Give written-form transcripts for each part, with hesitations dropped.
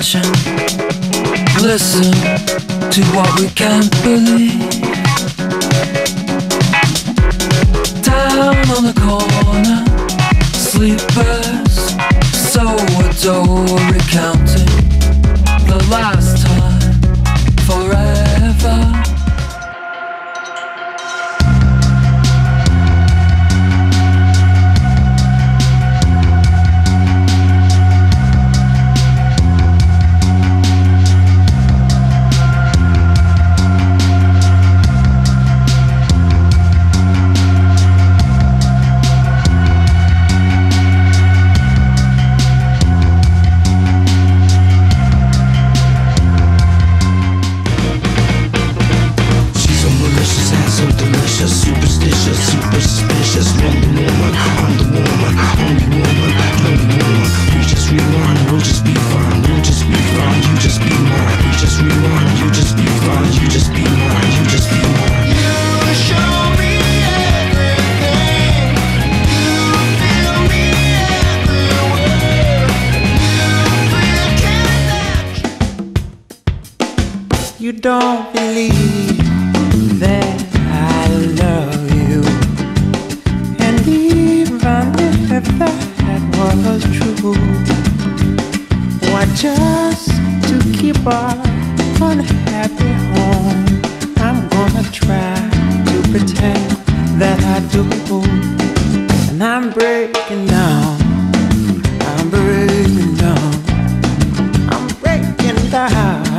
attention. Listen to what we can't believe. Down on the corner, sleepers so adore, recounting the last time forever. You don't believe that I love you, and even if that was true, why just to keep our unhappy home, I'm gonna try to pretend that I do, and I'm breaking down, I'm breaking down, I'm breaking down.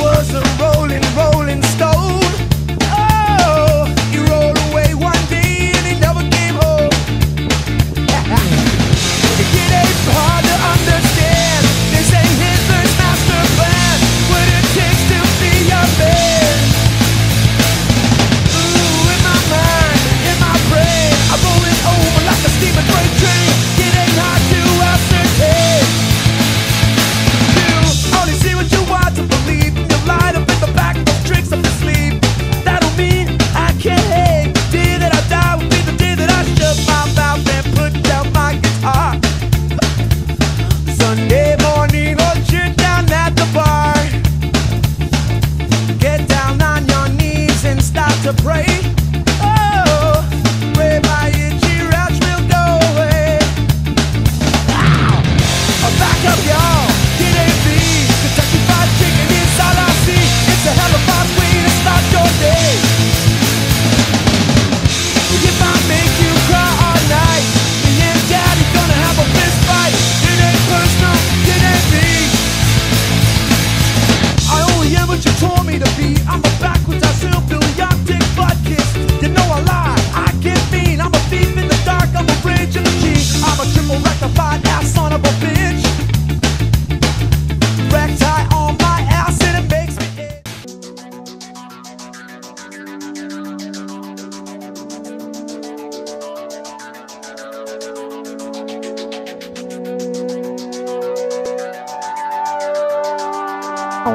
was a rolling, rolling stone. Oh, he rolled away one day. She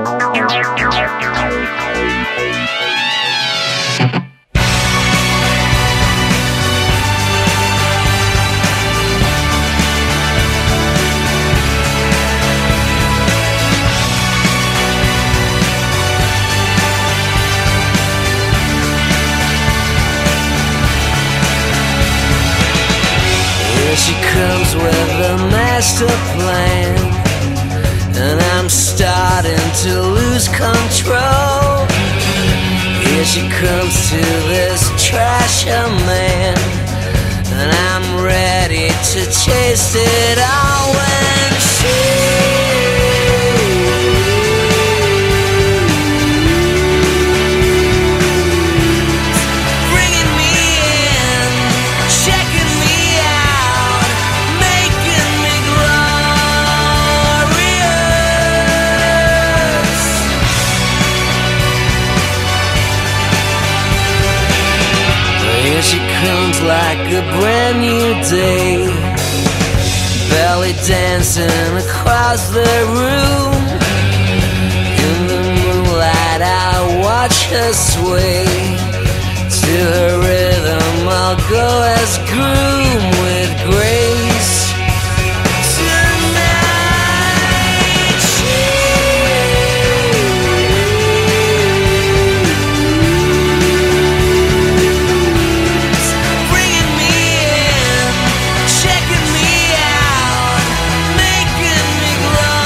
comes with a master plan, and I'm starting to lose control. Here she comes to this trasher man, and I'm ready to chase it all when bringing me in, checking me out, making me glorious. Here she comes like a brand new day, belly dancing across the room. In the moonlight I watch her sway, to her rhythm I'll go as groom with grace. Tonight she's bringing me in, checking me out, making me glorious.